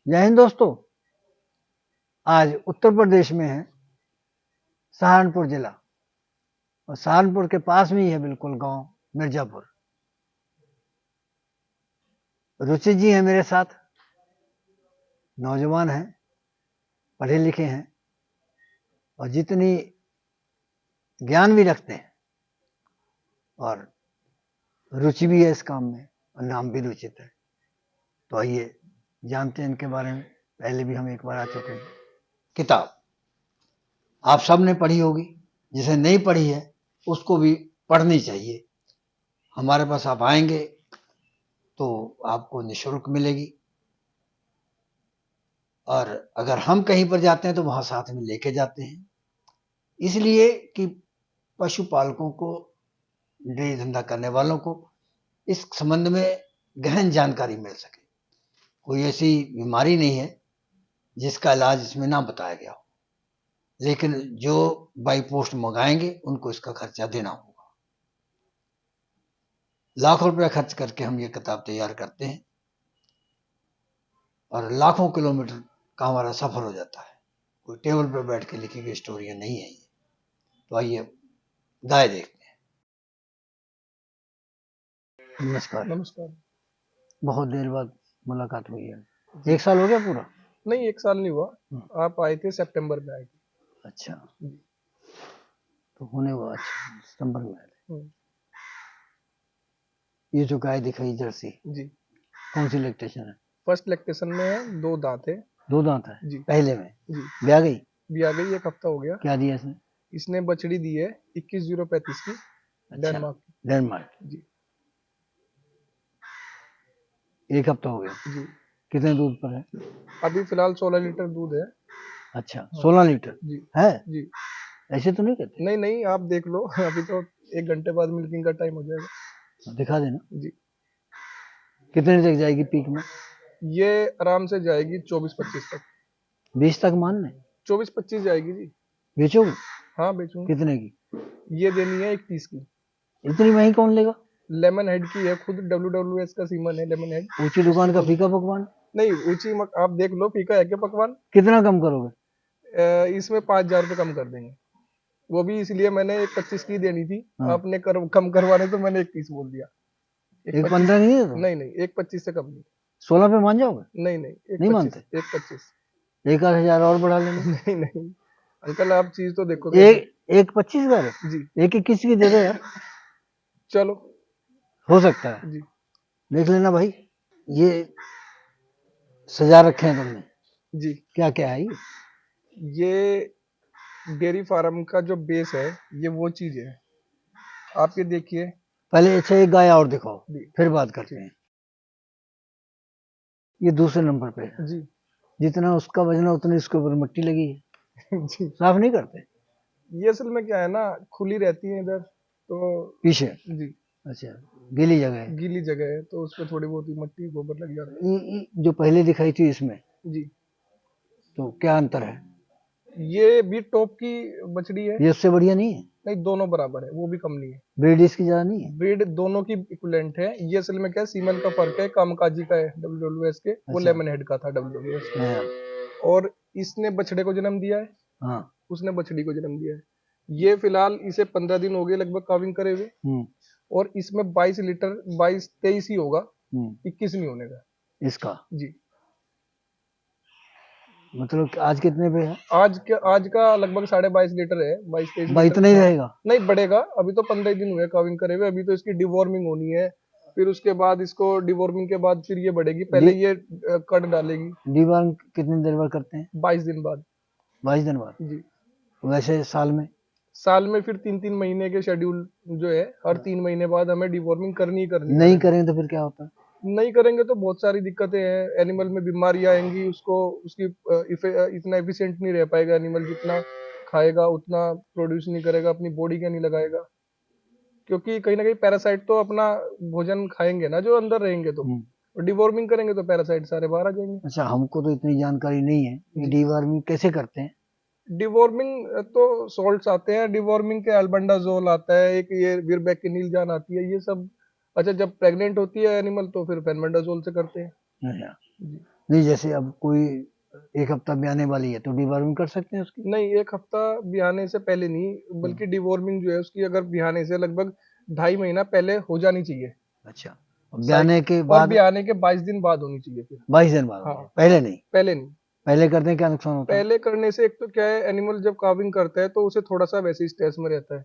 जय हिंद दोस्तों। आज उत्तर प्रदेश में है सहारनपुर जिला, और सहारनपुर के पास में ही है बिल्कुल गांव मिर्जापुर। रुचि जी हैं मेरे साथ, नौजवान हैं, पढ़े लिखे हैं और जितनी ज्ञान भी रखते हैं और रुचि भी है इस काम में और नाम भी रुचित है। तो आइए जानते हैं इनके बारे में। पहले भी हम एक बार आ चुके हैं। किताब आप सब ने पढ़ी होगी, जिसे नहीं पढ़ी है उसको भी पढ़नी चाहिए। हमारे पास आप आएंगे तो आपको निःशुल्क मिलेगी, और अगर हम कहीं पर जाते हैं तो वहां साथ में लेके जाते हैं, इसलिए कि पशुपालकों को, डेयरी धंधा करने वालों को इस संबंध में गहन जानकारी मिल सके। कोई ऐसी बीमारी नहीं है जिसका इलाज इसमें ना बताया गया हो, लेकिन जो बाई पोस्ट मंगाएंगे उनको इसका खर्चा देना होगा। लाखों रुपया खर्च करके हम ये किताब तैयार करते हैं और लाखों किलोमीटर का हमारा सफर हो जाता है। कोई टेबल पर बैठ के लिखी गई स्टोरियां नहीं है ये। तो आइए गाय देखते हैं। नमस्कार। नमस्कार। बहुत देर बाद मुलाकात हुई है। 1 साल हो गया पूरा? नहीं, 1 साल नहीं हुआ। आप आए थे सितंबर में आए थे। अच्छा, तो होने हुआ। अच्छा, सितंबर में आए थे। ये जो गाय दिखाई जर्सी जी, कौन सी लैक्टेशन है? फर्स्ट लैक्टेशन में है, 2 दांत है। 2 दांत है जी। पहले में जी, ब्याह गई? भी आ गई, 1 हफ्ता हो गया। क्या दिया इसने? इसने बछड़ी दी है 21,035 की। अच्छा, डेनमार्क की। डेनमार्क। जी 1 हफ्ता हो गया। जी, कितने दूध पर है? अभी फिलहाल 16 लीटर दूध है। अच्छा, 16 लीटर जी है? जी, ऐसे तो नहीं कहते। नहीं नहीं, आप देख लो अभी तो 1 घंटे बाद मिल्किंग का टाइम हो जाएगा। दिखा देना। जी, कितने तक जाएगी पीक में? ये आराम से जाएगी 24-25 तक। 20 तक मान लें? 24-25 जाएगी जी। बेचोगे? हाँ, बेचूंगा। कितने की? ये देनी है 31 की। इतनी महंगी कौन लेगा? लेमन हेड की है, खुद WWS का सीमन है लेमन हेड। ऊंची दुकान का फीका पकवान? नहीं, ऊंची आप देख लो, फीका है क्या पकवान। कितना कम करोगे? इसमें 5,000 रुपये कम कर देंगे। वो भी इसलिए मैंने 1,25 की देनी थी। हाँ। आपने कम करवाने तो मैंने 31 बोल दिया। 1,15 नहीं है तो? नहीं नहीं, 1,25 से कम नहीं। 16 पे मान जाओगे? नहीं नहीं, नहीं मानते? 1,25। 1,000 और बढ़ा लेना। नहीं नहीं अंकल, आप चीज तो देखो। एक 25 कर जी, एक 21 की दे दो यार। चलो, हो सकता है। जी देख लेना भाई, ये सजा रखे हैं तुमने। जी, क्या क्या है ये डेयरी फार्म का जो बेस है, ये वो चीज है। आप ये देखिए पहले। अच्छा, एक गाय और दिखाओ, जी, फिर बात करते हैं। ये दूसरे नंबर पे है। जी जितना उसका वजन है उतनी इसके ऊपर मिट्टी लगी है। जी, साफ नहीं करते? ये असल में क्या है ना, खुली रहती है इधर तो। पीछे? जी, अच्छा, गीली जगह है। गीली जगह है तो उस पर थोड़ी बहुत ही मट्टी गोबर लग जाता है। जो पहले दिखाई थी इसमें, जी, तो क्या अंतर है? ये भी टॉप की बछड़ी है। ये उससे बढ़िया नहीं है? नहीं, दोनों बराबर है, वो भी कम नहीं है। ब्रीड इसकी ज्यादा नहीं है? ब्रीड दोनों की इक्विवेलेंट है। ये असल में क्या है, सीमन का फर्क है। कामकाजी का है WWS के, वो अच्छा। लेमन हेड का था WWS के। हाँ। और इसने बछड़े को जन्म दिया है, हाँ। उसने बछड़ी को जन्म दिया है। ये फिलहाल इसे 15 दिन हो गए लगभग काविंग करे हुए। और इसमें 22 लीटर, 22-23 ही होगा, 21 नहीं होने का इसका। जी। मतलब आज कितने पे है? आज का लगभग 22.5 लीटर है, 22-23 भाई लीटर। इतना ही रहेगा? नहीं, बढ़ेगा। अभी तो 15 दिन हुए काविंग करे हुए। अभी तो इसकी डिवॉर्मिंग होनी है, फिर उसके बाद इसको डिवॉर्मिंग के बाद फिर ये बढ़ेगी। पहले ये कट डालेगी। डीवर्म कितनी देर बाद करते हैं? 22 दिन बाद। 22 दिन बाद? जी, वैसे साल में? साल में फिर 3-3 महीने के शेड्यूल जो है, हर 3 महीने बाद हमें डिवॉर्मिंग करनी ही करनी है। नहीं करेंगे तो फिर क्या होता है? नहीं करेंगे तो बहुत सारी दिक्कतें हैं। एनिमल में बीमारियां आएंगी, उसको उसकी इतना एफिशिएंट नहीं रह पाएगा एनिमल। जितना खाएगा उतना प्रोड्यूस नहीं करेगा, अपनी बॉडी का नहीं लगाएगा। क्योंकि कहीं ना कहीं पैरासाइट तो अपना भोजन खाएंगे ना जो अंदर रहेंगे, तो डिवॉर्मिंग करेंगे तो पैरासाइट सारे बाहर आ जाएंगे। अच्छा, हमको तो इतनी जानकारी नहीं है कि डिवॉर्मिंग कैसे करते हैं। डिवॉर्मिंग तो सॉल्ट्स आते हैं डिवॉर्मिंग के, अल्बेंडाजोल आता है एक, ये विरबैकिनिल जान आती है, ये सब। अच्छा, जब प्रेग्नेंट होती है एनिमल तो फिर फेनबेंडाजोल से करते हैं। अच्छा, जी नहीं, जैसे अब कोई एक हफ्ता भी आने वाली है तो डिवॉर्मिंग कर सकते हैं उसकी? नहीं, एक हफ्ता बिहाने से पहले नहीं, बल्कि डिवॉर्मिंग जो है उसकी अगर बिहाने से लगभग 2.5 महीना पहले हो जानी चाहिए। अच्छा, और साइक ब्याने के और बाद बिहाने के 22 दिन बाद होनी चाहिए फिर। 22 दिन बाद हाँ, होगी, पहले नहीं? पहले नहीं। पहले करने क्या नुकसान होता है? पहले करने से एक तो क्या है, एनिमल जब काविंग करता है तो उसे थोड़ा सा वैसे ही स्ट्रेस में रहता है,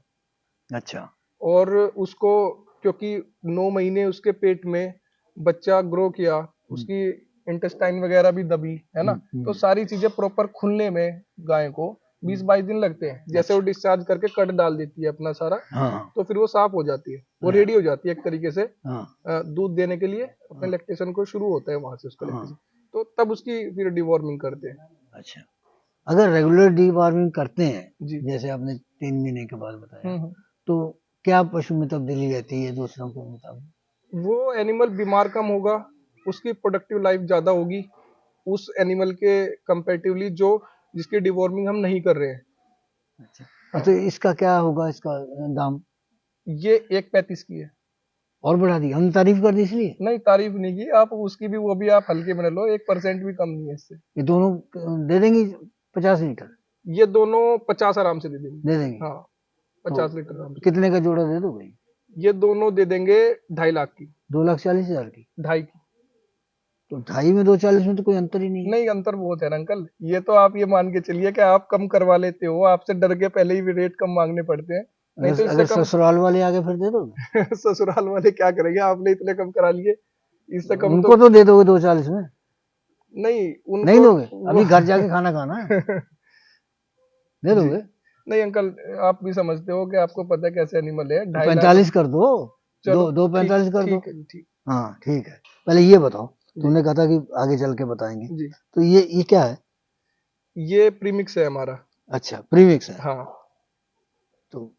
अच्छा। और उसको, क्योंकि 9 महीने उसके पेट में बच्चा ग्रो किया, उसकी इंटेस्टाइन वगैरह भी दबी है ना, तो सारी चीजें प्रॉपर खुलने में गाय को 20-22 दिन लगते हैं। जैसे वो अच्छा। डिस्चार्ज करके कट डाल देती है अपना सारा, हाँ हाँ तो फिर वो साफ हो जाती है, वो हाँ रेडी हो जाती है एक तरीके से हाँ दूध देने के लिए, अपने हाँ लैक्टेशन को शुरू होता है वहां से उसका हाँ। लैक्टेशन। तो तब उसकी फिर डिवॉर्मिंग करते हैं। अच्छा, अगर रेगुलर डीवॉर्मिंग करते हैं, जी। जैसे आपने 3 महीने के बाद बताया, हम्म। तो क्या पशु में तब्दीली रहती है दूसरों के मुताबिक? वो एनिमल बीमार कम होगा, उसकी प्रोडक्टिव लाइफ ज्यादा होगी उस एनिमल के कंपैरेटिवली जो जिसकी डिवॉर्मिंग हम नहीं कर रहे हैं। अच्छा, हाँ, तो इसका क्या होगा, इसका दाम? ये 1.35 की है। और बढ़ा दिया, हमने तारीफ कर दी इसलिए? नहीं, तारीफ नहीं की आप उसकी भी, वो भी आप हल्के में ले लो, 1% भी कम नहीं है इससे। ये दोनों दे देंगी 50 लीटर? ये दोनों 50 आराम से दे देंगे। दे देंगी? हाँ, तो 50 लीटर आराम से। कितने का जोड़ा दे दोगे? ये दोनों दे देंगे 2.5 लाख की। 2,40,000 की? 2.5 की। तो 2.5 में 2,40 में तो कोई अंतर ही नहीं है। नहीं, अंतर बहुत है ना अंकल, ये तो आप ये मान के चलिए कि आप कम करवा लेते हो, आपसे डर के पहले ही रेट कम मांगने पड़ते हैं, नहीं तो अगर इससे अगर कम। ससुराल वाले आगे फिर दे दोगे? ससुराल वाले क्या करेंगे, आपने इतने कम करा लिए, इससे कम तो। उनको तो दे दोगे 2,40 में? नहीं, नहीं उनको दोगे? वो अभी घर जाके खाना खाना है, दे जी। दोगे? नहीं अंकल, आप भी समझते हो कि आपको पता है कैसे एनिमल है, तो 2.5 लाख 45 कर दो, चलो, दो ठीक 45 कर दो। ठीक है जी, ठीक। हाँ ठीक है। पहले ये बताओ, जी। तुमने कहा था कि आगे चल के बताएंगे, जी, तो ये क्या है? ये प्रीमिक्स है हमारा। अच्छा, प्रीमिक्स है। हाँ, तो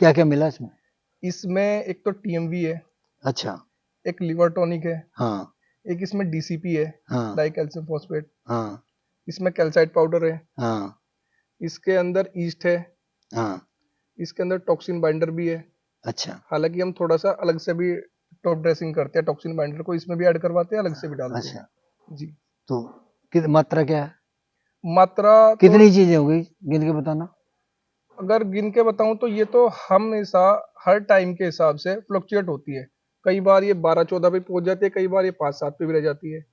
क्या क्या मिला इसमें? इसमें एक तो टीएमवी है, अच्छा। एक लिवर टॉनिक है, हाँ एक इसमें डीसीपी है, हाँ डाई कैल्शियम फॉस्फेट, हाँ इसमें कैल्साइट पाउडर है, हाँ इसके अंदर ईस्ट है, हाँ। इसके अंदर टॉक्सिन बाइंडर भी है। अच्छा हालांकि हम थोड़ा सा अलग से भी टॉप ड्रेसिंग करते हैं, टॉक्सिन बाइंडर को इसमें भी ऐड करवाते हैं, अलग से भी डालते अच्छा। हैं जी। तो मात्रा क्या है? मात्रा तो कितनी चीजें हो गई, गिन के बताना। अगर गिन के बताऊं तो ये तो हमेशा हर टाइम के हिसाब से फ्लक्चुएट होती है, कई बार ये 12-14 पे पहुंच जाती है, कई बार ये 5-7 पे भी रह जाती है।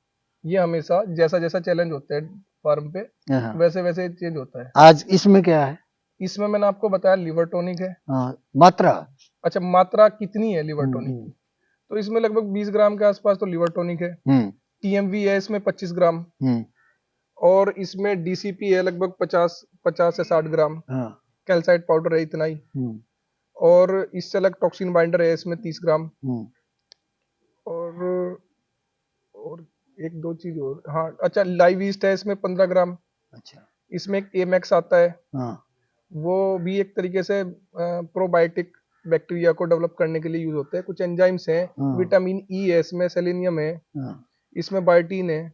ये हमेशा जैसा जैसा चैलेंज होता है फार्म पे, हाँ। वैसे वैसे चेंज होता है। आज इसमें क्या है? इसमें मैंने आपको बताया लिवर टॉनिक है। हाँ, मात्रा। अच्छा, मात्रा कितनी है लिवर हम्म टॉनिक हम्म की? तो इसमें लगभग 20 ग्राम के आसपास तो लिवर टॉनिक है। हम्म टीएमवी है इसमें 25 ग्राम, हम्म, और इसमें डीसीपी है लगभग 50 से 60 ग्राम, हाँ। कैल्साइट पाउडर है इतना ही, हम्म और इससे अलग टॉक्सिन बाइंडर है इसमें 30 ग्राम, हम्म। और और एक दो चीज और, हाँ अच्छा, लाइव ईस्ट है इसमें 15 ग्राम। अच्छा। इसमें एक एमएक्स आता है, हाँ वो भी एक तरीके से प्रोबायोटिक बैक्टीरिया को डेवलप करने के लिए यूज होता है। कुछ एंजाइम्स हैं, हाँ विटामिन ई है इसमें, सेलेनियम है, हाँ। इसमें बायोटीन है,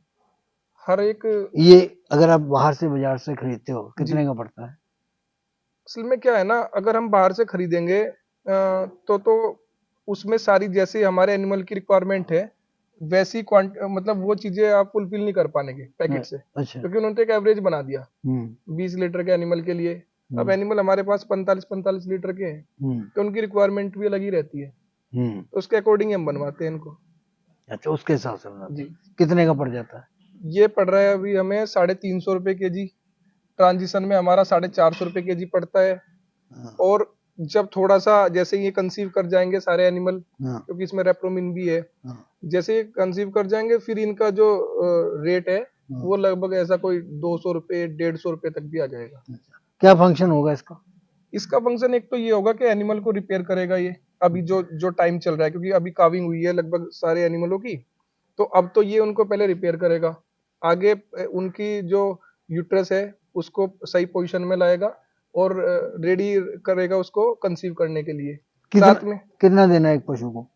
हर एक। ये अगर आप बाहर से बाजार से खरीदते हो जी, कितने का पड़ता है? असल में क्या है ना, अगर हम बाहर से खरीदेंगे तो उसमें सारी जैसे हमारे एनिमल की रिक्वायरमेंट है, वैसी मतलब वो चीजें आप फुलफिल नहीं कर पाएंगे पैकेट से, अच्छा। क्योंकि उन्होंने तो एक एवरेज बना दिया हम्म 20 लीटर के एनिमल के लिए। अब एनिमल हमारे पास 45-45 लीटर के हैं, हम्म तो उनकी रिक्वायरमेंट भी अलग ही रहती है, हम्म। तो उसके अकॉर्डिंग हम बनवाते हैं इनको। अच्छा, उसके हिसाब से बनाते जी, हैं। कितने का पड़ जाता है? ये पड़ रहा है अभी हमें 350 रुपए kg, ट्रांजिशन में हमारा 450 रुपए kg पड़ता है। हाँ और जब थोड़ा सा जैसे ये कंसीव कर जाएंगे सारे एनिमल, हाँ क्योंकि इसमें रेप्रोमिन भी है, हाँ जैसे ये कंसीव कर जाएंगे फिर इनका जो रेट है हाँ। वो लगभग ऐसा कोई 200 रुपए 150 रुपए तक भी आ जाएगा। अच्छा। क्या फंक्शन होगा इसका? इसका फंक्शन एक तो ये होगा कि एनिमल को रिपेयर करेगा ये, अभी जो जो टाइम चल रहा है, क्योंकि अभी काविंग हुई है लगभग सारे एनिमलों की, तो अब तो ये उनको पहले रिपेयर करेगा, आगे उनकी जो यूट्रस है उसको सही पोजीशन में लाएगा, और रेडी करेगा उसको कंसीव करने के लिए। कितना साथ में कितना देना है एक पशु को?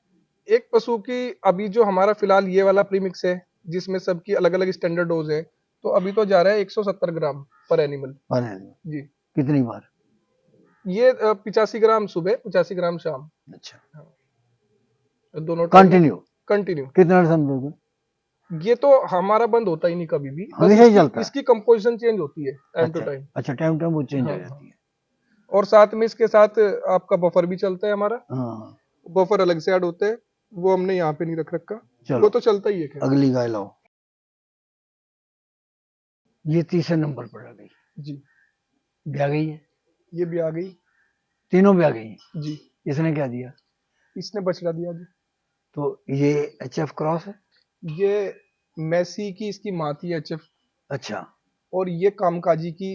एक पशु की, अभी जो हमारा फिलहाल ये वाला प्रीमिक्स है जिसमें सबकी अलग अलग स्टैंडर्ड डोज है, तो अभी तो जा रहा है 170 ग्राम पर एनिमल। पर एनिमल? जी, कितनी बार? ये 85 ग्राम सुबह, 85 ग्राम शाम। अच्छा, हाँ, दोनों टाइम में कंटिन्यू? कंटिन्यू। कितना समय दोगे? ये तो हमारा बंद होता ही नहीं कभी भी, बस हमेशा ही चलता है। इसकी कंपोजिशन चेंज होती है टाइम टू अच्छा टाइम। अच्छा, टाइम टाइम वो चेंज हो हाँ, जाती है। और साथ में इसके साथ आपका बफर भी चलता है हमारा, हाँ बफर अलग से ऐड होते हैं, वो हमने यहाँ पे नहीं रख रखा, चलो वो तो चलता ही है खैर। अगली गाय लाओ। ये तीसरे नंबर पर आ गई, जी, ब्याह गई है, ये भी आ गई। तीनों ब्याह गई हैं। जी, इसने क्या दिया? इसने बछड़ा दिया जी। तो ये HF क्रॉस है। ये मैसी की इसकी माँ थी HF, अच्छा और ये कामकाजी की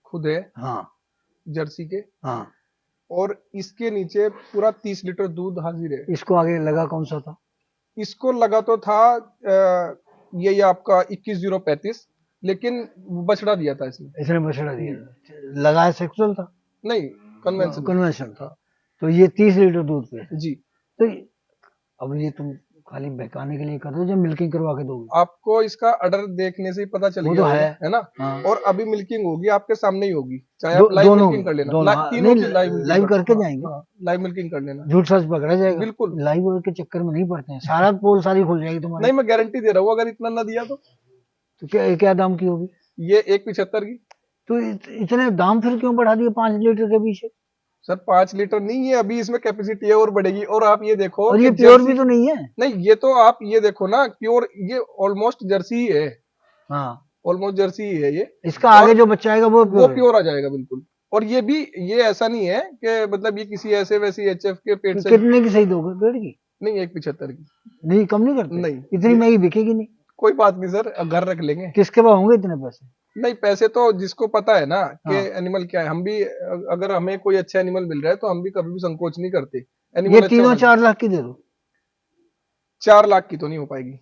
खुद है हाँ जर्सी के, हाँ। और इसके नीचे पूरा 30 लीटर दूध हाजिर है। इसको आगे लगा कौन सा था? इसको लगा तो था ये आपका 21,035, लेकिन बछड़ा दिया था इसने। इसने बछड़ा दिया, लगाया सेक्सुअल था, नहीं, कन्वेंशन कन्वेंशन था। था। तो ये 30 लीटर दूध पे है। जी, तो अब ये तुम खाली बहकाने के लिए कर दो, जब मिल्किंग करवा के दोगे। आपको इसका ऑर्डर देखने से ही पता चल वो गया तो होगा, है। है ना। हाँ। और अभी मिल्किंग होगी आपके सामने ही होगी, चाहे आप लाइव दोनों मिल्किंग कर लेना, दोनों हाँ, तीनों नहीं की लाइव मिल्किंग लाइव करके जाएंगे। हाँ, लाइव मिल्किंग कर लेना। झूठ सच पकड़ा जाएगा। बिल्कुल। लाइव के चक्कर में नहीं पड़ते हैं, सारा पोल सारी खुल जाएगी तुम्हारी। नहीं, मैं गारंटी दे रहा हूँ, अगर इतना ना दिया तो क्या क्या दाम की होगी? ये 1,75 की। तो इतने दाम फिर क्यों बढ़ा दिए 5 लीटर के पीछे? सर 5 लीटर नहीं है, अभी इसमें कैपेसिटी है और बढ़ेगी। और आप ये देखो और कि ये प्योर जर्सी भी तो नहीं है। नहीं, ये तो आप ये देखो ना, प्योर ये ऑलमोस्ट जर्सी ही है, हाँ ऑलमोस्ट जर्सी ही है ये। इसका आगे और जो बच्चा आएगा वो वो प्योर है। प्योर आ जाएगा बिल्कुल। और ये भी, ये ऐसा नहीं है कि मतलब ये किसी ऐसे वैसे HF के पेट से। कितने की सही दोगे पेड़ की? नहीं, 1,75 की। नहीं कम नहीं करते? नहीं, इतनी महंगी बिकेगी नहीं। कोई बात नहीं सर, घर रख लेंगे। किसके पास होंगे इतने पैसे? नहीं, पैसे तो जिसको पता है ना कि हाँ। एनिमल क्या है, हम भी अगर हमें कोई अच्छा एनिमल मिल रहा है तो हम भी कभी भी संकोच नहीं करते। ये एनिमल अच्छा तीनों होना 4 लाख की दे दो। 4 लाख की तो नहीं हो पाएगी,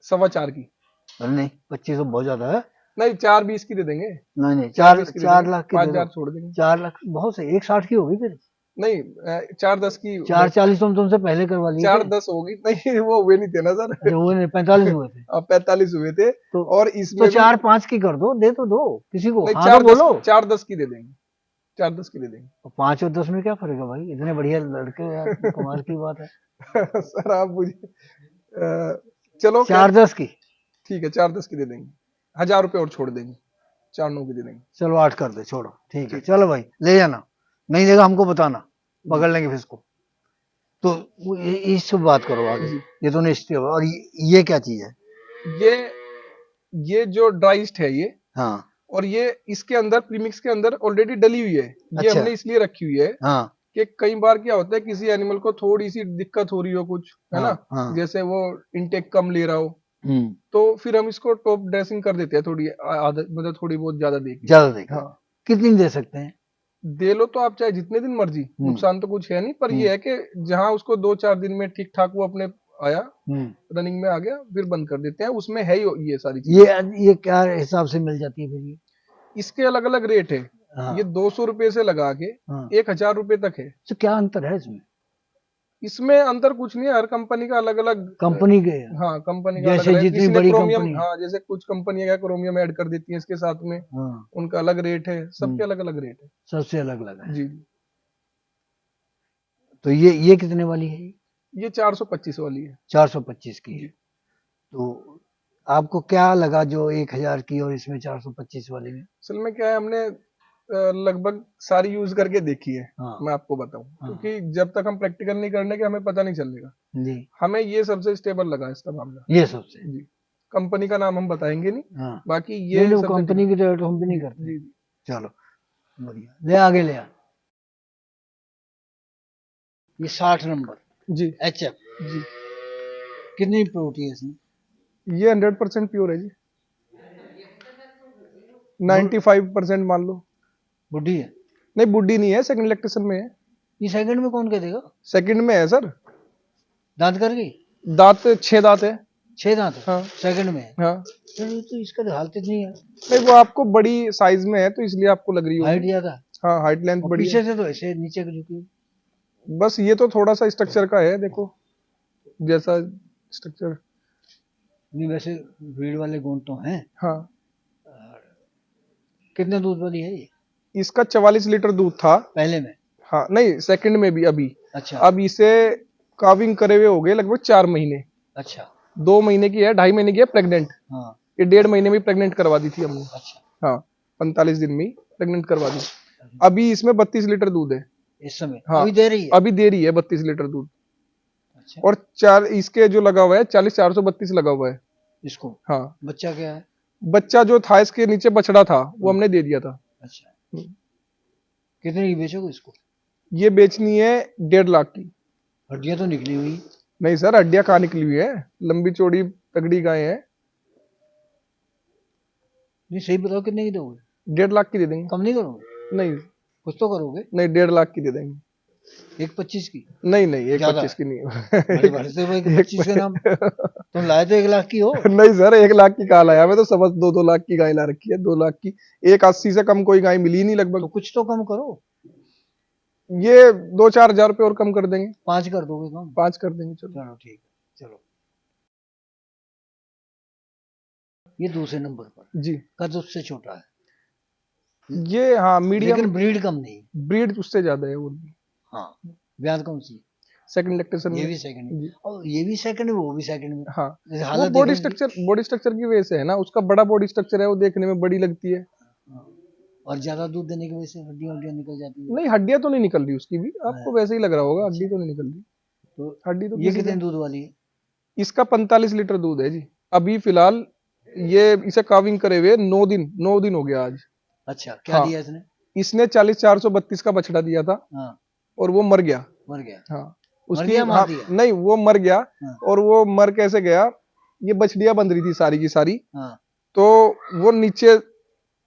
4.25 की। अरे नहीं 25 तो बहुत ज्यादा है। नहीं, 4,20 की दे देंगे। नहीं नहीं 4,20 की दे 4 देंगे, लाख की दे 5,000 दो। छोड़ देंगे। 4 लाख बहुत से 1,60 की होगी फिर। नहीं, 4,10 की। 4,40 तो हम तुमसे पहले करवा लिए थे। 4,10 होगी। नहीं, वो हुए नहीं थे ना सर। अच्छा वो नहीं 45 हुए थे। अब 45 हुए थे। तो और तो इसमें 4-5 की कर दो, दे तो दो किसी को। नहीं, हाँ तो बोलो। 4,10 की दे देंगे, 4,10 की दे देंगे। तो 5 और 10 में क्या फर्क है भाई? इतने बढ़िया लड़के हो यार, कमाल की बात है। सर आप मुझे चलो 4-10 की। ठीक है, 4,10 की दे देंगे, 1,000 रुपए और छोड़ देंगे, 4,9 की दे देंगे। चलो 8 कर दे, छोड़ो ठीक है। चलो भाई ले जाना, नहीं देगा हमको बताना, पकड़ लेंगे फिर इसको। तो इस बात करो आगे। ये तो निश्चित है। और ये क्या चीज है? ये जो ड्राइस्ट है ये। हाँ और ये इसके अंदर प्रीमिक्स के अंदर ऑलरेडी डली हुई है। ये अच्छा। हमने इसलिए रखी हुई है हाँ कि कई बार क्या होता है, किसी एनिमल को थोड़ी सी दिक्कत हो रही हो कुछ, है हाँ, ना, हाँ। जैसे वो इनटेक कम ले रहा हो, तो फिर हम इसको टॉप ड्रेसिंग कर देते हैं, थोड़ी आदत मतलब थोड़ी बहुत ज्यादा दे के। ज्यादा देगा। हाँ, कितनी दे सकते हैं? दे लो तो आप चाहे जितने दिन मर्जी, नुकसान तो कुछ है नहीं, पर ये है कि जहां उसको 2-4 दिन में ठीक ठाक वो अपने आया, रनिंग में आ गया, फिर बंद कर देते हैं। उसमें है ही ये सारी चीजें। ये क्या हिसाब से मिल जाती है फिर ये? इसके अलग अलग रेट है। हाँ। ये 200 रुपए से लगा के हाँ। 1,000 रुपए तक है। तो क्या अंतर है इसमें? इसमें अंतर कुछ नहीं है, हर कंपनी का अलग अलग। कंपनी के? हाँ, कंपनी का जैसे अलग है। जितनी किसी ने बड़ी क्रोमियम, कंपनी। हाँ, जैसे कुछ कंपनियां क्या क्रोमियम ऐड कर देती हैं इसके साथ में, हाँ। उनका अलग रेट है, सबके अलग अलग रेट है। सबसे अलग अलग है। जी। तो ये कितने वाली है? ये 425 वाली है। 425 की है। तो आपको क्या लगा जो 1,000 की और इसमें 425 वाली में? असल में क्या है, हमने लगभग सारी यूज करके देखी है। हाँ। मैं आपको बताऊं, हाँ। क्योंकि जब तक हम प्रैक्टिकल नहीं करने के हमें पता नहीं चलेगा। जी। हमें ये सबसे स्टेबल लगा इसका मामला। ये सबसे। जी। कंपनी का नाम हम बताएंगे नहीं। हाँ। बाकी ये सबसे कंपनी की तो हम भी नहीं करते। जी। चलो बढ़िया, ले आगे ले आ। ये 60 नंबर जी। HF जी। कितनी प्रोटी है इसमें? ये 100% प्योर है जी, 95% मान लो। बुढ़ी है? नहीं, बुड्ढी नहीं है, सेकंड लैक्टेशन में है। ये सेकंड में कौन कह देगा? सेकंड में है सर। दांत कर गई? दांत 6 दांत है। 6 दांत है? हाँ। सेकंड में है? हाँ। तो इसका तो हालत नहीं है। नहीं, वो आपको बड़ी साइज में है तो इसलिए आपको लग रही हाइट होगी। ज्यादा? हाँ, हाइट लेंथ और बड़ी पीछे है। से तो ऐसे नीचे की झुकी। बस ये तो थोड़ा सा स्ट्रक्चर का है, देखो जैसा स्ट्रक्चर। नहीं वैसे भीड़ वाले गुण तो हैं। हाँ। कितने दूध वाली है ये? इसका 44 लीटर दूध था पहले में? हाँ, नहीं, सेकंड में भी अभी। अच्छा। अब इसे काविंग करे हुए हो गए लगभग 4 महीने। अच्छा। 2 महीने की है, 2.5 महीने की है प्रेग्नेंट। हाँ। ये 1.5 महीने में प्रेग्नेंट करवा दी थी हमने। अच्छा। हाँ, 45 दिन में ही प्रेग्नेंट करवा दी। अभी इसमें 32 लीटर दूध है इस समय हाँ, अभी दे रही है? अभी दे रही है 32 लीटर दूध। अच्छा। और 4 इसके जो लगा हुआ है 40,432 लगा हुआ है इसको? हाँ। बच्चा क्या है? बच्चा जो था इसके नीचे बछड़ा था वो हमने दे दिया था। अच्छा। कितने की बेचोगे इसको? ये बेचनी है 1.5 लाख की। हड्डियां तो निकली हुई? नहीं सर, हड्डियां कहाँ निकली हुई है, लंबी चौड़ी तगड़ी गाय है। नहीं सही बताओ, कितने की दोगे? 1.5 लाख की दे देंगे। कम नहीं करोगे? नहीं कुछ तो करोगे? नहीं, 1.5 लाख की दे देंगे। 1.25 की? नहीं नहीं, ज्यादा 1.25 की नहीं बड़े भरते भाई के 25 के नाम तुम लाए तो 1 लाख की हो। नहीं सर, 1 लाख की कहाँ लाया मैं, तो समझ 2-2 लाख की गाय ला रखी है। 2 लाख की 1.80 से कम कोई गाय मिली नहीं तो लगभग। कुछ तो कम करो। ये 2-4 हजार रुपये और कम कर देंगे। 5 कर दोगे कम? 5 कर देंगे चलो। चलो ठीक है। चलो ये दूसरे नंबर पर जी। कद उससे छोटा है, ये हाँ मीडियम, लेकिन ब्रीड कम नहीं। ब्रीड उससे ज्यादा है वो। हाँ। ब्याज कौन सी? सेकंड लैक्टेशन ये में। भी सेकंड में, जी। और ये भी सेकंड में, वो भी सेकंड में। हाँ, जैसे वो हालत बॉडी देखो इनकी। स्ट्रक्चर की वजह से है ना, उसका बड़ा बॉडी स्ट्रक्चर है, वो देखने में बड़ी लगती है। हाँ। और ज्यादा दूध देने की वजह से हड्डियां निकल जाती है। नहीं, हड्डियां तो नहीं निकल रही उसकी भी, आपको वैसे ही लग रहा होगा, हड्डी तो नहीं निकल रही। तो हड्डी तो ये किसी कितने का। दूध वाली है? इसका 45 लीटर दूध है जी। अभी फिलहाल ये इसे काविंग करे हुए 9 दिन हो गया आज। अच्छा, क्या हाँ, दिया इसने? इसने 40,432 का बछड़ा दिया था हाँ। और वो मर गया। मर गया? हाँ, मर उसकी गया, मार हाँ, दिया? नहीं वो मर गया। हाँ। और वो मर कैसे गया, ये बछड़ियां बंध रही थी सारी की सारी, हाँ। तो वो नीचे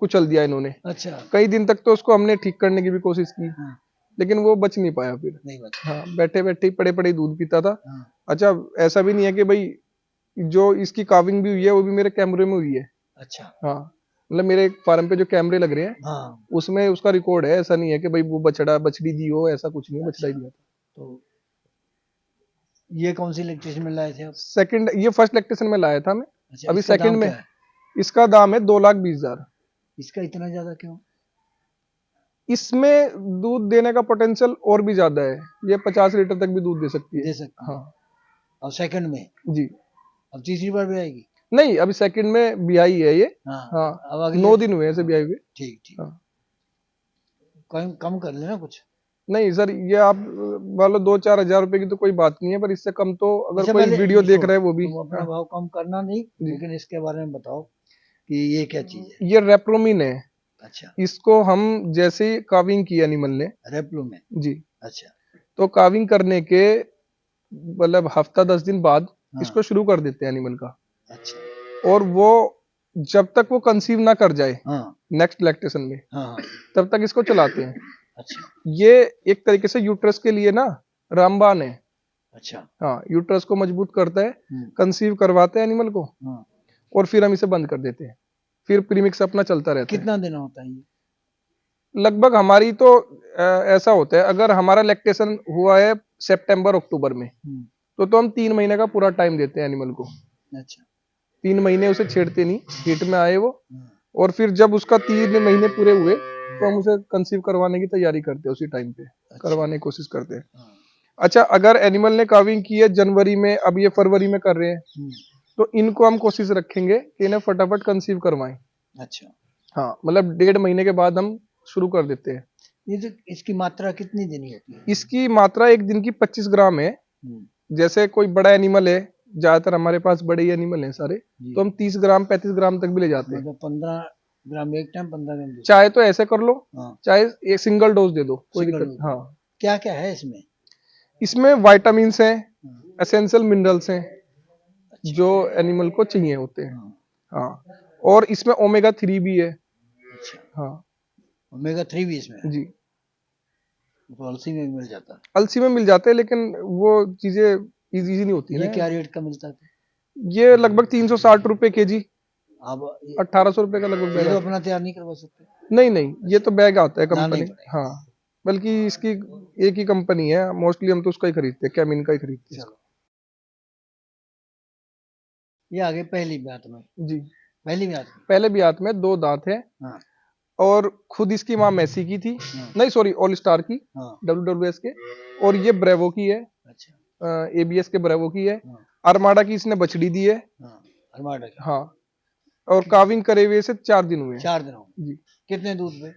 कुचल दिया इन्होंने। अच्छा। कई दिन तक तो उसको हमने ठीक करने की भी कोशिश की, हाँ। लेकिन वो बच नहीं पाया फिर। नहीं बचा। हाँ, बैठे बैठे ही पड़े पड़े ही दूध पीता था। हाँ। अच्छा, ऐसा भी नहीं है कि भाई जो इसकी काविंग भी हुई है वो भी मेरे कैमरे में हुई है। अच्छा। हाँ, मतलब मेरे फार्म पे जो कैमरे लग रहे हैं हाँ। उसमें उसका रिकॉर्ड है। ऐसा नहीं है कि भाई वो बछड़ी दी हो, ऐसा कुछ नहीं है। बछड़ा ही दिया था। तो ये कौन सी इलेक्ट्रिशियन में लाए थे आप? सेकंड, ये फर्स्ट लैक्टेशन में लाया था मैं। अच्छा, अभी इसका सेकंड दाम में क्या है? इसका दाम है 2,20,000। इसका इतना ज्यादा क्यों? इसमें दूध देने का पोटेंशियल और भी ज्यादा है, ये 50 लीटर तक भी दूध दे सकती है। दे सकती है। हाँ और सेकंड में? जी। अब तीसरी बार भी आएगी? नहीं, अभी सेकंड में ब्याई है ये। हाँ। हाँ, अब अगले 9 दिन हुए ऐसे ब्याई हुए। ठीक ठीक। हाँ। कम कर लेना कुछ। नहीं सर, ये आप मान लो 2-4 हजार रुपए की तो कोई बात नहीं है, पर इससे कम तो अगर अच्छा, कोई पहले वीडियो देख इसको रहा है वो भी। तुम अपना हाँ, भाव कम करना नहीं, जी। लेकिन इसके बारे में बताओ कि ये क्या चीज है? ये रेप्रोमिन है। अच्छा। इसको हम जैसे ही काविंग की एनिमल ने रेप्लो में? जी, अच्छा। तो काविंग करने के मतलब हफ्ता 10 दिन बाद हाँ। इसको शुरू कर देते हैं एनिमल का। अच्छा। और वो जब तक वो कंसीव ना कर जाए हाँ। नेक्स्ट लैक्टेशन में, हाँ। हाँ। तब तक इसको चलाते हैं। अच्छा। ये एक तरीके से यूट्रस के लिए ना रामबाण है। अच्छा। हाँ, यूट्रस को मजबूत करता है, हम्म। कंसीव करवाते हैं एनिमल को, हाँ। और फिर हम इसे बंद कर देते हैं। फिर प्रीमिक्स अपना चलता रहता है। कितना देना होता है ये? लगभग हमारी तो ऐसा होता है, अगर हमारा लैक्टेशन हुआ है सितंबर अक्टूबर में, तो हम 3 महीने का पूरा टाइम देते हैं एनिमल को। अच्छा। 3 महीने उसे छेड़ते नहीं, हीट में आए वो। हाँ। और फिर जब उसका 3 महीने पूरे हुए तो हम उसे कंसीव करवाने की तैयारी करते हैं, उसी टाइम पे करवाने की कोशिश करते हैं। हाँ। अच्छा, अगर एनिमल ने काविंग की है जनवरी में, अब ये फरवरी में कर रहे हैं, तो इनको हम कोशिश रखेंगे कि इन्हें फटाफट कंसीव करवाएं। अच्छा। हाँ, मतलब 1.5 महीने के बाद हम शुरू कर देते हैं। ये तो इसकी मात्रा कितनी देनी होती है? इसकी मात्रा एक दिन की 25 ग्राम है। जैसे कोई बड़ा एनिमल है, ज्यादातर हमारे पास बड़े ही एनिमल हैं सारे, तो हम 30 ग्राम 35 ग्राम तक भी ले जाते हैं। मतलब 15 ग्राम एक टाइम, 15 ग्राम दूसरा। चाहे तो ऐसे कर लो, हाँ। चाहे एक सिंगल डोज दे दो, कोई सिंगल दिक्कत। डोज। हाँ, क्या क्या है इसमें? इसमें वाइटामिन हैं, हाँ। एसेंशियल मिनरल्स हैं, अच्छा। जो एनिमल को चाहिए होते हैं। हाँ। हाँ, और इसमें ओमेगा 3 भी है। अच्छा। हाँ, ओमेगा 3 भी इसमें है? जी। तो अलसी में भी मिल जाता है? अलसी में मिल जाते हैं, लेकिन वो चीजें इजी नहीं होती ये ना। क्या रेट का मिलता है? ये लगभग 360 रुपए केजी, अब 1800 रुपए का लगभग ये बैग तो आता अपना तैयार नहीं करवा सकते? है। नहीं नहीं, ये तो बैग आता है लाना ही कंपनी। पड़ेगा। हाँ, बल्कि इसकी एक ही कंपनी है, मोस्टली हम तो उसका ही खरीदते हैं, कैमिन का ही खरीदते हैं। चलो, ये आगे पहली ब्यात में? जी, पहली ब्यात में? पहले ब्यात में 2 दांत है। हाँ। और खुद इसकी माँ मैसी की थी। हाँ। नहीं सॉरी, ऑल स्टार की, हाँ। WWS के। और ये ब्रेवो की है, अच्छा। ABS के ब्रेवो की है। हाँ। अरमाडा की इसने बछड़ी दी है। हाँ, अरमाडा की। हाँ, और काविंग करे हुए से 4 दिन हुए हैं। 4 दिन हो गए। जी। कितने दूध पे?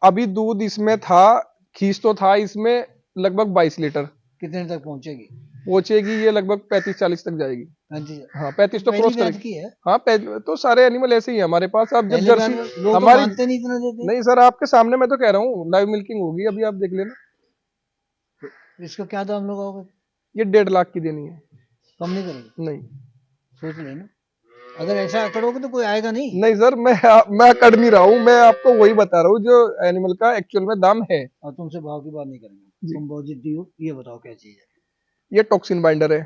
अभी दूध इसमें था, खींच तो था इसमें लगभग 22 लीटर। कितने तक पहुंचेगी? पहुंचेगी ये लगभग 35-40 तक जाएगी। 35? हाँ 35 तो पहली क्रॉस ब्याज करेगी। की है। हाँ तो सारे एनिमल ऐसे ही है हमारे पास। अब जब पहले जर्सी ब्याज लोग तो हमारी मानते नहीं, इतना देते। नहीं सर, आपके सामने मैं तो कह रहा हूँ, लाइव मिल्किंग होगी अभी, आप देख लेना। इसको क्या दाम लगाओगे? ये 1.5 लाख की देनी है। कम नहीं करेंगे? नहीं सोच लेना, अगर ऐसा करोगे तो कोई आएगा नहीं। नहीं सर, मैं कर नहीं रहा हूँ, मैं आपको वही बता रहा हूँ जो एनिमल का एक्चुअल में दाम है। और तुमसे भाव की बात नहीं करेंगे, जी। तुम बहुत जिद्दी हो। ये बताओ क्या चीज है? ये टॉक्सिन बाइंडर है।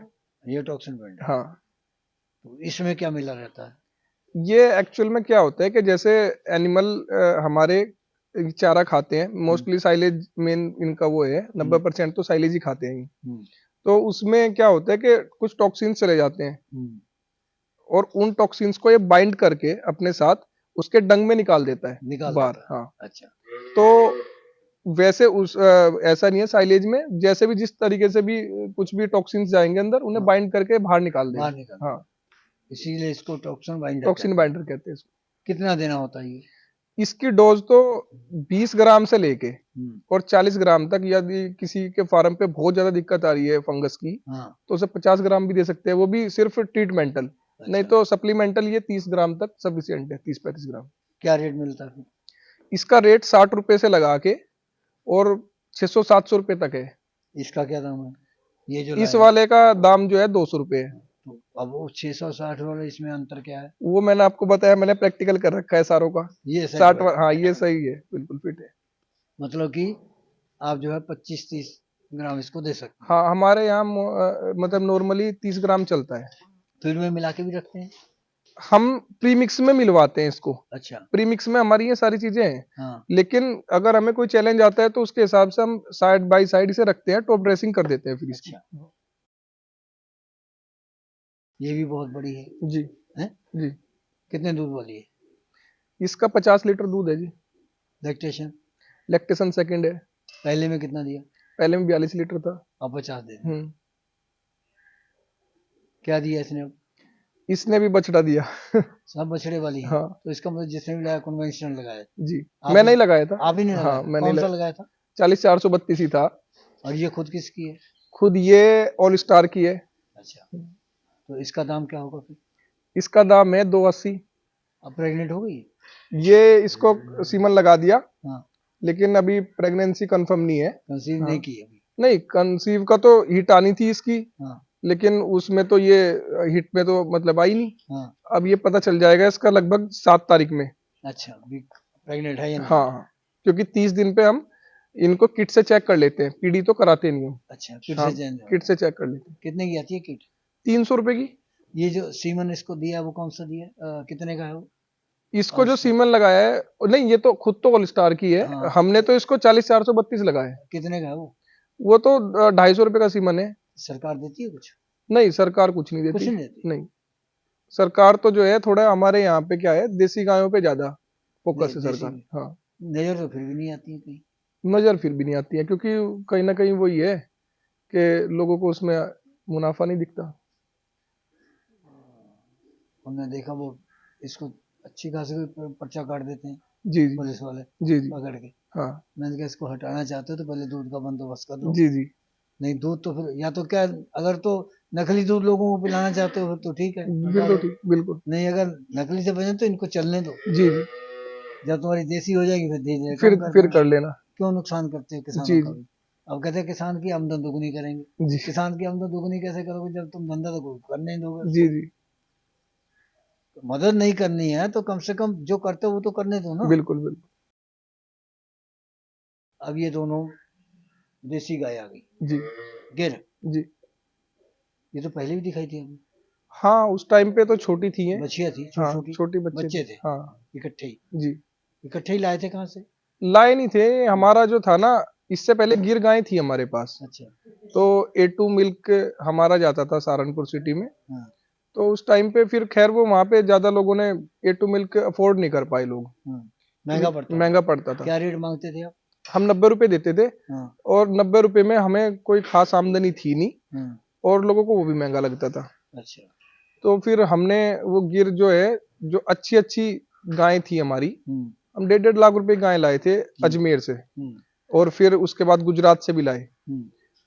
ये टॉक्सिन बैंड। हाँ, तो इसमें क्या मिला रहता है? ये एक्चुअल में क्या होता है कि जैसे एनिमल हमारे चारा खाते हैं, मोस्टली साइलेज मेन इनका वो है, 90% तो साइलेज ही खाते हैं। तो उसमें क्या होता है कि कुछ टॉक्सिन्स चले जाते हैं और उन टॉक्सिन्स को ये बाइंड करके अपने साथ उसके डंग में निकाल देता है, निकाल बाहर। देता है। हाँ, अच्छा। तो वैसे ऐसा नहीं है साइलेज में, जैसे भी जिस तरीके से भी कुछ भी टॉक्सिन्स जाएंगे अंदर, उन्हें बाइंड करके बाहर निकाल देंगे। बाहर निकाल। हाँ, इसीलिए इसको टॉक्सिन बाइंडर टॉक्सिन कहते बाइंडर कहते हैं इसको। हैं। कितना देना होता है ये? इसकी डोज तो 20 ग्राम से लेके और 40 ग्राम तक, यदि किसी के फार्म पे बहुत ज्यादा दिक्कत आ रही है फंगस की, हाँ। तो उसे 50 ग्राम भी दे सकते हैं, वो भी सिर्फ ट्रीटमेंटल। अच्छा। नहीं तो सप्लीमेंटल ये 30 ग्राम तक सफिशियंट है, 30-35 ग्राम। क्या रेट मिलता है? इसका रेट 60 रुपए से लगा के और 600-700 रुपए तक है। इसका क्या दाम है? ये जो इस लाए वाले का दाम जो है 200 रुपए है। तो अब वो 660 वाले, इसमें अंतर क्या है? वो मैंने आपको बताया, मैंने प्रैक्टिकल कर रखा है सारों का। ये सही 60 है। हाँ ये सही है, बिल्कुल फिट है। मतलब कि आप जो है 25-30 ग्राम इसको दे सकते हैं। हाँ, हमारे यहाँ मतलब नॉर्मली 30 ग्राम चलता है। फीड में मिला के भी रखते हैं? हम प्रीमिक्स में मिलवाते हैं इसको। अच्छा। प्रीमिक्स में हमारी ये सारी चीजें हैं। हाँ। लेकिन अगर हमें कोई चैलेंज आता है तो उसके हिसाब से हम साइड बाय साइड इसे रखते हैं, टॉप ड्रेसिंग कर देते हैं फिर इसकी। अच्छा। ये भी बहुत बड़ी है। जी। हैं? जी। कितने दूध वाली है? इसका 50 लीटर दूध है जी। लैक्टेशन? लैक्टेशन सेकंड है। पहले में कितना दिया? पहले में 42 लीटर था। अब 50 दे दिया। क्या दिया इसने अब? इसने भी बछड़ा दिया। सब बछड़े वाली है। हाँ। तो इसका मतलब जिसने भी लगाया कन्वेंशनल लगाया? जी, मैं नहीं लगाया था। आप ही नहीं लगाया? हाँ, मैंने कौन सा लगाया था? 40-432 ही था। और ये खुद किसकी है? खुद ये ऑल स्टार की है। अच्छा। तो इसका दाम क्या होगा फिर? इसका दाम है 280। अब प्रेग्नेंट हो गई? ये इसको सीमन लगा दिया। हाँ। लेकिन अभी प्रेगनेंसी कंफर्म नहीं है। कंसीव हाँ। नहीं की अभी? नहीं, कंसीव का तो हिट आनी थी इसकी। हाँ। लेकिन उसमें तो ये हिट में तो मतलब आई नहीं। हाँ। अब ये पता चल जाएगा इसका लगभग 7 तारीख में। अच्छा, अभी प्रेग्नेंट है या नहीं? हाँ, क्योंकि 30 दिन पे हम इनको किट से चेक कर लेते हैं, पीडी तो कराते नहीं हम। अच्छा, किट हाँ, से चेंज? किट से चेक कर लेते हैं। कितने की आती है किट? 300 रुपए की। ये जो सीमन इसको दिया वो कौन सा दिया? कितने का है वो? इसको जो सीमन लगाया है, नहीं ये तो खुद तो ऑल स्टार की है। हाँ। हमने तो इसको 40-432 लगाया है। कितने का है वो तो 250 रुपए का सीमन है। सरकार देती है कुछ? नहीं, सरकार कुछ नहीं देती। कुछ नहीं देती? नहीं, सरकार तो जो है थोड़ा हमारे यहाँ पे क्या है, देसी गायों पे ज्यादा फोकस है देसी सरकार। में? हाँ, नजर तो फिर भी नहीं आती है कहीं। नजर फिर भी नहीं आती है, क्योंकि कहीं ना कहीं वही है कि लोगों को उसमें मुनाफा नहीं दिखता। हमने देखा वो इसको अच्छी खासी पर्चा काट देते हैं जी जी पुलिस वाले जी जी। पकड़ के। हाँ मैंने कहा इसको हटाना चाहते हो तो पहले दूध का बंदोबस्त कर दो। जी जी। नहीं दूध तो फिर या तो क्या, अगर तो नकली दूध लोगों को पिलाना चाहते हो फिर तो ठीक है, बिल्कुल ठीक, बिल्कुल। नहीं अगर नकली से बने तो इनको चलने दो। जी जी। जब तुम्हारी देसी हो जाएगी फिर धीरे धीरे फिर कम कर फिर देना। कर लेना। क्यों नुकसान करते हो जी किसानों का जी भी? अब कहते हैं किसान की आमदन दोगुनी करेंगे। जी किसान की आमदन दोगुनी कैसे करोगे जब तुम धंधा तो कोई करने नहीं दोगे? जी जी। मदद नहीं करनी है तो कम से कम जो करते हो वो तो करने दो ना। बिल्कुल बिल्कुल। अब ये दोनों देसी गाय आ गई जी गिर, जी। ये तो पहले भी दिखाई थी हमें। हाँ, उस टाइम पे तो छोटी थी ये। बच्चियां थी हाँ, छोटी छोटी बच्चे थे। हाँ इकट्ठे ही? जी। इकट्ठे ही लाए थे कहाँ से? लाए नहीं थे, हमारा जो था ना, इससे पहले गिर गाय थी हमारे पास। अच्छा। तो A2 मिल्क हमारा जाता था सहारनपुर सिटी में। हाँ। तो उस टाइम पे फिर खैर वो वहां पे ज्यादा लोगों ने A2 मिल्क अफोर्ड नहीं कर पाए लोग। हाँ। महंगा पड़ता था। क्या रेट मांगते थे आप? हम 90 रुपए देते थे। हाँ। और 90 रुपए में हमें कोई खास आमदनी थी नहीं। हाँ। और लोगों को वो भी महंगा लगता था। अच्छा। तो फिर हमने वो गिर जो है, जो अच्छी अच्छी गाय थी हमारी, हम 1.5 लाख रुपए गाय लाए थे अजमेर से, और फिर उसके बाद गुजरात से भी लाए।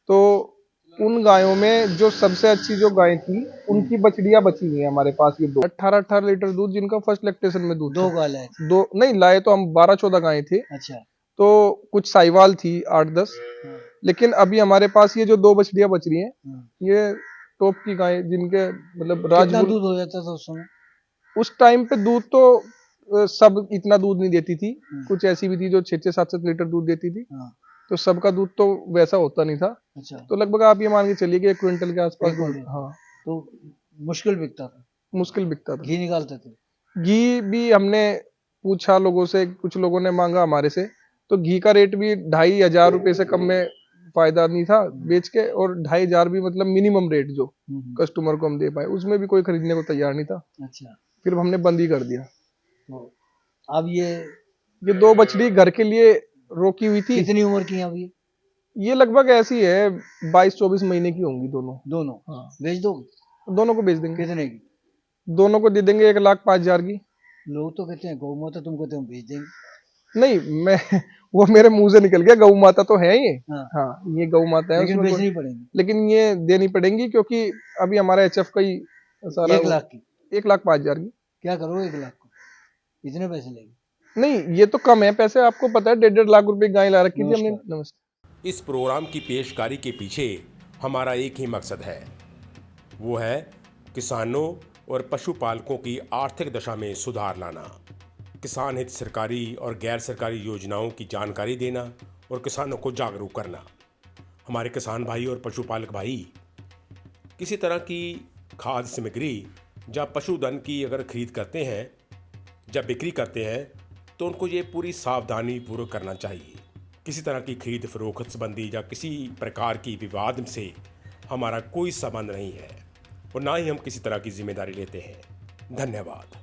तो उन गायों में जो सबसे अच्छी जो गाय थी, उनकी बछड़ियां बची हुई है हमारे पास, ये 18-18 लीटर दूध, जिनका फर्स्ट लैक्टेशन में दूध 2 गाय लाए थे? दो नहीं लाए तो हम 12-14 गायें थे। अच्छा। तो कुछ साहिवाल थी 8-10, लेकिन अभी हमारे पास ये जो 2 बछड़ियां बच रही हैं, ये टॉप की गाय, जिनके मतलब कितना दूध हो जाता था उस समय? उस टाइम पे दूध तो सब इतना दूध नहीं देती थी, कुछ ऐसी भी थी जो 6-6 7-7 लीटर दूध देती थी। तो सबका दूध तो वैसा होता नहीं था। अच्छा। तो लगभग आप ये मान के चलिए कि 1 क्विंटल के आसपास दूध। हाँ, तो मुश्किल बिकता था? मुश्किल बिकता था। घी निकालते थे? घी भी हमने पूछा लोगों से, कुछ लोगों ने मांगा हमारे से, तो घी का रेट भी 2,500 रुपए से कम में फायदा नहीं था बेच के, और 2,500 भी मतलब मिनिमम रेट जो कस्टमर को हम दे पाए, उसमें भी कोई खरीदने को तैयार नहीं था। अच्छा। फिर हमने बंद ही कर दिया। तो अब ये 2 बछड़ी घर के लिए रोकी हुई थी। कितनी उम्र की हैं अब ये लगभग ऐसी है 22-24 महीने की होंगी दोनों। हाँ। बेच दोगे? दोनों को बेच देंगे। कितने की? दोनों को दे देंगे 1,05,000 की। लोग तो कहते हैं गौ माता, तुम कहते हो बेच देंगे। नहीं, मैं वो मेरे मुंह से निकल गया, गौ माता तो है ये। हाँ, ये गौ माता है, लेकिन बेचनी पड़ेगी। लेकिन ये देनी पड़ेंगी, क्योंकि अभी हमारा HF का ही सारा 1 लाख की? 1,05,000 की। क्या करोगे 1 लाख को? इतने पैसे लेंगे? नहीं, ये तो कम है पैसे, आपको पता है 1.5 लाख रुपए गाय ला रखी थी हमने। नमस्कार। इस प्रोग्राम की पेशकारी के पीछे हमारा एक ही मकसद है, वो है किसानों और पशुपालकों की आर्थिक दशा में सुधार लाना, किसान हित सरकारी और गैर सरकारी योजनाओं की जानकारी देना और किसानों को जागरूक करना। हमारे किसान भाई और पशुपालक भाई किसी तरह की खाद्य सामग्री या पशुधन की अगर खरीद करते हैं या बिक्री करते हैं, तो उनको ये पूरी सावधानी पूर्वक करना चाहिए। किसी तरह की खरीद फरोख्त संबंधी या किसी प्रकार की विवाद से हमारा कोई संबंध नहीं है, और ना ही हम किसी तरह की जिम्मेदारी लेते हैं। धन्यवाद।